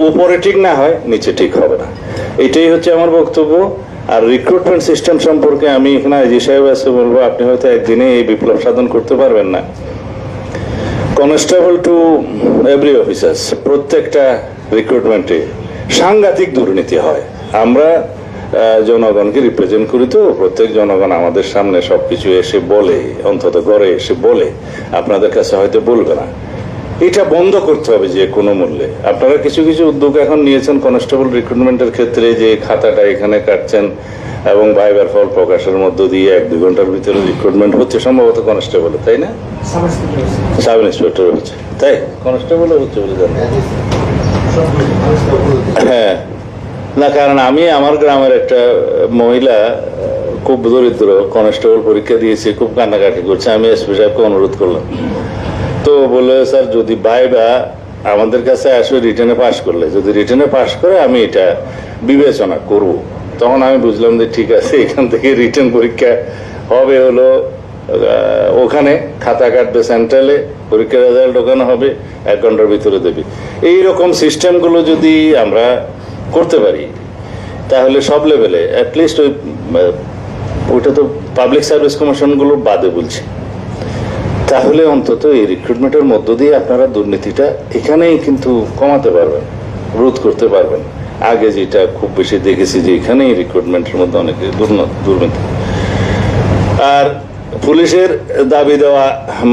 উপরে ঠিক না হয় নিচে ঠিক হবে না, এটাই হচ্ছে আমার বক্তব্য। আর রিক্রুটমেন্ট সিস্টেম সম্পর্কে আমি এখানে আইজি সাহেব আছে বলবো, আপনি হয়তো একদিনে এই বিপ্লব সাধন করতে পারবেন না। কনস্টেবল টু এভরি অফিসার্স, প্রত্যেকটা রিক্রুটমেন্টে সাংঘাতিক দুর্নীতি হয়। আমরা জনগণকে রিপ্রেজেন্ট করি, তো প্রত্যেক জনগণ আমাদের সামনে সবকিছু এসে বলে, অন্তত ঘরে এসে বলে, আপনাদের কাছে হয়তো বলবে না। এটা বন্ধ করতে হবে যে কোনো মূল্যে। আপনারা কিছু কিছু উদ্যোগ এখন নিয়েছেন কনস্টেবল রিক্রুটমেন্টের ক্ষেত্রে, যে খাতাটা এখানে কাটছেন এবং ভাইবার ফল প্রকাশের মধ্য দিয়ে 1-2 ঘন্টার ভিতরে রিক্রুটমেন্ট হচ্ছে, সম্ভবত কনস্টেবলে, তাই না? সাব ইন্সপেক্টর হচ্ছে, তাই কনস্টেবলও হচ্ছে বলে জানেন? হ্যাঁ, না, কারণ আমি আমার গ্রামের একটা মহিলা খুব দরিদ্র, কনস্টেবল পরীক্ষা দিয়েছে, খুব কান্নাকাটি করছে। আমি এসপি সাহেবকে অনুরোধ করলাম, তো বললো স্যার যদি ভাইবা আমাদের কাছে আসবে রিটেনে পাশ করলে, যদি রিটেনে পাশ করে আমি এটা বিবেচনা করব। তখন আমি বুঝলাম যে ঠিক আছে, এখান থেকে রিটেন পরীক্ষা হবে হলো ওখানে, খাতা কাটবে সেন্ট্রালে, পরীক্ষার রেজাল্ট ওখানে হবে, 1 ঘন্টার ভিতরে দেবে। এইরকম সিস্টেমগুলো যদি আমরা করতে পারি তাহলে সব লেভেলে অ্যাটলিস্ট ওইটা তো পাবলিক সার্ভিস কমিশনগুলো বাদে বলছি, তাহলে অন্তত এই রিক্রুটমেন্টের মধ্য দিয়ে আপনারা দুর্নীতিটা এখানেই কিন্তু কমাতে পারবেন, রোধ করতে পারবেন। আগে যেটা খুব বেশি দেখেছি যে এখানেই রিক্রুটমেন্টের মধ্যে অনেক দুর্নীতি। আর পুলিশের দাবি দেওয়া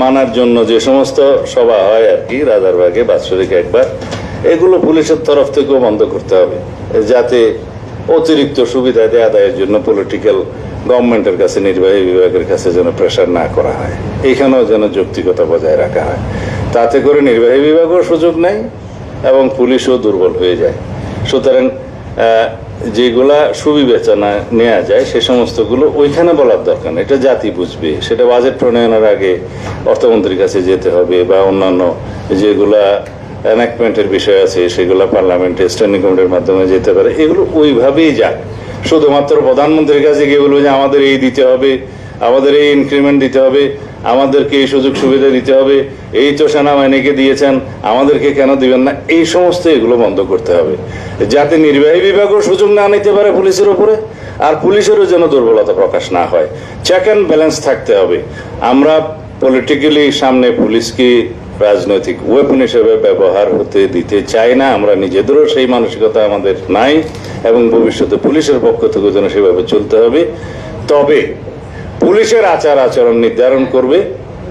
মানার জন্য যে সমস্ত সভা হয় আর কি, রাজারবাগে বাৎসরিক একবার, এগুলো পুলিশের তরফ থেকেও বন্ধ করতে হবে, যাতে অতিরিক্ত সুবিধা আদায়ের জন্য পলিটিক্যাল গভর্নমেন্টের কাছে, নির্বাহী বিভাগের কাছে যেন প্রেশার না করা হয়, এখানেও যেন যৌক্তিকতা বজায় রাখা হয়। তাতে করে নির্বাহী বিভাগও সুযোগ নেয় এবং পুলিশও দুর্বল হয়ে যায়। সুতরাং যেগুলা সুবিবেচনা নেওয়া যায় সে সমস্তগুলো ওইখানে বলার দরকার নেই, এটা জাতি বুঝবে। সেটা বাজেট প্রণয়নের আগে অর্থমন্ত্রীর কাছে যেতে হবে, বা অন্যান্য যেগুলা এনাক্টমেন্টের বিষয় আছে সেগুলো পার্লামেন্টে স্ট্যান্ডিং কমিটির মাধ্যমে যেতে পারে। এগুলো ওইভাবেই যাক। শুধুমাত্র প্রধানমন্ত্রীর কাছে গিয়ে বলবো যে আমাদের এই দিতে হবে, আমাদের এই ইনক্রিমেন্ট দিতে হবে, আমাদেরকে এই সুযোগ সুবিধা দিতে হবে, এই তো সেনাবাহিনীকে দিয়েছেন, আমাদেরকে কেন দিবেন না, এই সমস্ত এগুলো বন্ধ করতে হবে, যাতে নির্বাহী বিভাগও সুযোগ না নিতে পারে পুলিশের উপরে, আর পুলিশেরও যেন দুর্বলতা প্রকাশ না হয়। চেক অ্যান্ড ব্যালেন্স থাকতে হবে। আমরা পলিটিক্যালি সামনে পুলিশকে রাজনৈতিক ওয়েপন হিসেবে ব্যবহার হতে দিতে চাই না। আমরা নিজেদেরও সেই মানসিকতা আমাদের নাই, এবং ভবিষ্যতে পুলিশের পক্ষ থেকে যেন সেভাবে চলতে হবে। তবে পুলিশের আচার আচরণ নির্ধারণ করবে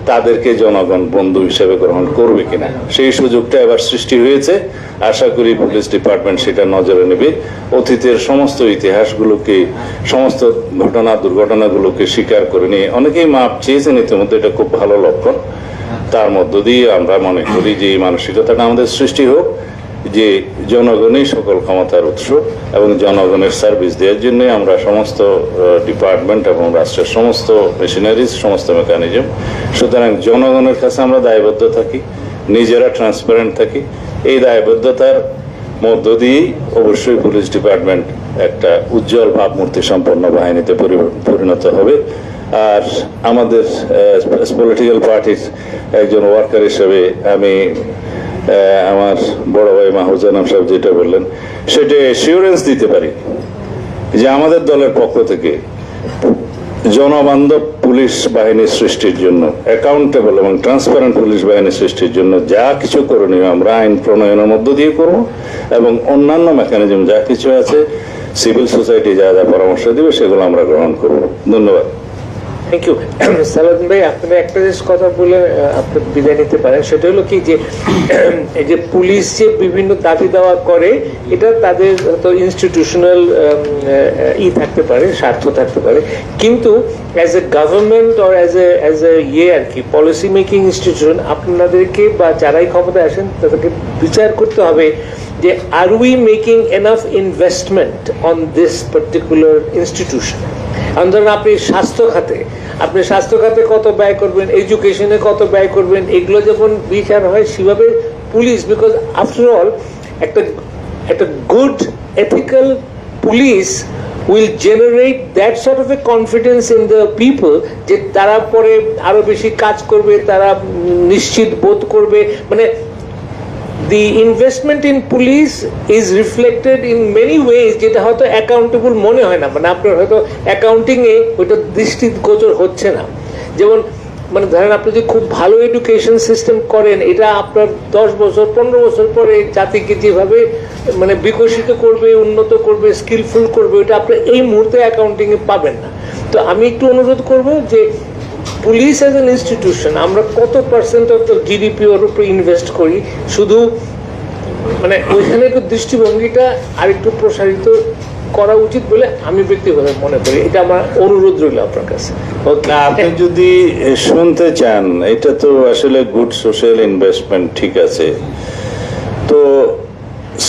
তাদেরকে জনগণ বন্ধু হিসেবে গ্রহণ করবে কিনা, সেই সুযোগটা এবার সৃষ্টি হয়েছে। আশা করি পুলিশ ডিপার্টমেন্ট সেটা নজরে নেবে। অতীতের সমস্ত ইতিহাসগুলোকে, সমস্ত দুর্ঘটনাগুলোকে স্বীকার করে নিয়ে অনেকেই মাপ চেয়েছেন ইতিমধ্যে, এটা খুব ভালো লক্ষণ। তার মধ্য দিয়ে আমরা মনে করি যে এই মানসিকতাটা আমাদের সৃষ্টি হোক যে জনগণই সকল ক্ষমতার উৎস, এবং জনগণের সার্ভিস দেওয়ার জন্য আমরা সমস্ত ডিপার্টমেন্ট এবং রাষ্ট্রের সমস্ত মেশিনারিজ, সমস্ত মেকানিজম, সুতরাং জনগণের কাছে আমরা দায়বদ্ধ থাকি, নিজেরা ট্রান্সপারেন্ট থাকি। এই দায়বদ্ধতার মধ্য দিয়েই অবশ্যই পুলিশ ডিপার্টমেন্ট একটা উজ্জ্বল ভাবমূর্তি সম্পন্ন বাহিনীতে পরিণত হবে। আর আমাদের পলিটিক্যাল পার্টির একজন ওয়ার্কার হিসেবে আমি আমার বড় ভাই মাহফুজানাম সাহেব যেটা বললেন সেটা অ্যাসিওরেন্স দিতে পারি যে আমাদের দলের পক্ষ থেকে জনবান্ধব পুলিশ বাহিনী সৃষ্টির জন্য, অ্যাকাউন্টেবল এবং ট্রান্সপারেন্ট পুলিশ বাহিনী সৃষ্টির জন্য যা কিছু করণীয় আমরা আইন প্রণয়নের মধ্য দিয়ে করব, এবং অন্যান্য মেকানিজম যা কিছু আছে, সিভিল সোসাইটি যা যা পরামর্শ দেবে সেগুলো আমরা গ্রহণ করব। ধন্যবাদ। Thank you. সালাউদ্দিন ভাই, আপনি একটা জিনিস কথা বলে আপনি বিদায় নিতে পারেন, সেটা হলো কি যে এই যে পুলিশ যে বিভিন্ন দাবি দেওয়া করে, এটা তাদের তো ইনস্টিটিউশনাল থাকতে পারে, স্বার্থ থাকতে পারে, কিন্তু as a government or as a আর কি পলিসি মেকিং ইনস্টিটিউশন, আপনাদেরকে বা যারাই ক্ষমতায় আসেন তাদেরকে বিচার করতে হবে যে are we making enough investment on this particular institution. ধরুন আপনি স্বাস্থ্য খাতে কত ব্যয় করবেন, এডুকেশনে কত ব্যয় করবেন, এগুলো যখন বিচার হয় সেভাবে পুলিশ, বিকজ আফটার অল একটা good ethical police will generate that sort of A confidence in the people যে তারা পরে আরো বেশি কাজ করবে, তারা নিশ্চিত বোধ করবে, মানে the investment in police is reflected in many ways যেটা হয়তো অ্যাকাউন্টেবল মনে হয় না, মানে আপনার হয়তো অ্যাকাউন্টিং এ ওইটা দৃষ্টিগোচর হচ্ছে না। যেমন মানে ধরেন আপনি যদি খুব ভালো এডুকেশন সিস্টেম করেন, এটা আপনার 10 বছর 15 বছর পরে জাতিকে যেভাবে মানে বিকশিত করবে, উন্নত করবে, স্কিলফুল করবে, ওটা আপনি এই মুহূর্তে অ্যাকাউন্টিং এ পাবেন না। তো আমি একটু অনুরোধ করব যে পুলিশ অ্যাজ অ্যান ইনস্টিটিউশন আমরা কত পার্সেন্ট অফ দ্য জিডিপি ওর উপরে ইনভেস্ট করি, শুধু মানে ওইখানে একটু দৃষ্টিভঙ্গিটা আরেকটু প্রসারিত করা উচিত বলে আমি ব্যক্তিগতভাবে মনে করি। এটা আমার অনুরোধ রইল আপনার কাছে। না, আপনি যদি শুনতে চান, এটা তো আসলে গুড সোশ্যাল ইনভেস্টমেন্ট, ঠিক আছে। তো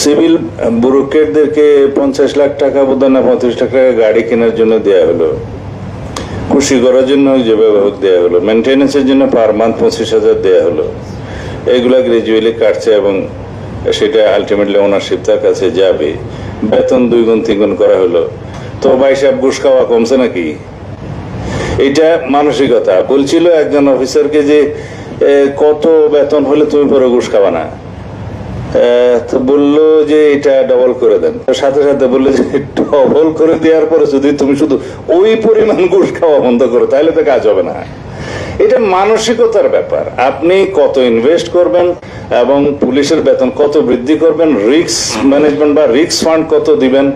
সিভিল ব্যুরোক্রেটদেরকে 50 লাখ টাকা বোধ না 35 লাখ টাকা গাড়ি কেনার জন্য দেয়া হলো, খুশি করার জন্য যেভাবে হোক দেয়া হলো, মেনটেন্যান্সের জন্য পার মান্থ 25,000 দেয়া হলো, এগুলা গ্রাজুয়ালি কাটছে এবং সেটা আলটিমেটলি ওনারশিপ তার কাছে যাবে। বেতন 2 গুণ 3 গুণ করা হলো, তো ভাই সাহেব ঘুষ খাওয়া কমছে নাকি? এটা মানসিকতা। বলছিল একজন অফিসারকে যে কত বেতন হলে তুমি পরে ঘুষ খাবা না, তো বললো যে এটা ডবল করে দেন। সাথে সাথে বললো যে ডবল করে দেওয়ার পরে যদি তুমি শুধু ওই পরিমাণ ঘুষ খাওয়া বন্ধ করো তাহলে তো কাজ হবে না। এটা মানসিকতার ব্যাপার। আপনি কত ইনভেস্ট করবেন এবং পুলিশের বেতন কত বৃদ্ধি করবেন, রিস্ক ম্যানেজমেন্ট বা রিস্ক ফান্ড কত দিবেন,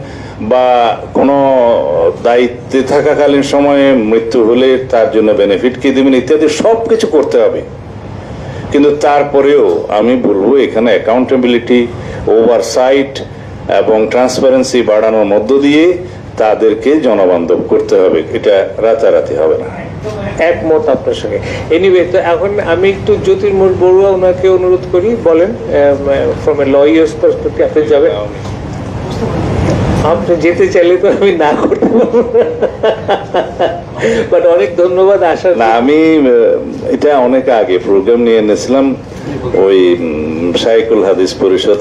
বা কোনো দায়িত্বে থাকাকালীন সময়ে মৃত্যু হলে তার জন্য বেনিফিট কি দিবেন, ইত্যাদি সব কিছু করতে হবে। কিন্তু তারপরেও আমি বলবো এখানে অ্যাকাউন্টেবিলিটি, ওভারসাইট এবং ট্রান্সপারেন্সি বাড়ানোর মধ্য দিয়ে তাদেরকে জনবান্ধব করতে হবে, এটা রাতারাতি হবে না। একমত আপনার সঙ্গে। এনিওয়ে, তো এখন আমি একটু জ্যোতির্ময় বড়ুয়া ওনাকে অনুরোধ করি, বলেন ফ্রম এ লয়ার্স পার্সপেক্টিভ আপনি যাবেন। আপনি যেতে চাইলে তো আমি না করতে পারবো, বাট অনেক ধন্যবাদ। আশা না, আমি এটা অনেক আগে প্রোগ্রাম নিয়ে এনেছিলাম ওই শাইখুল হাদিস পরিষদ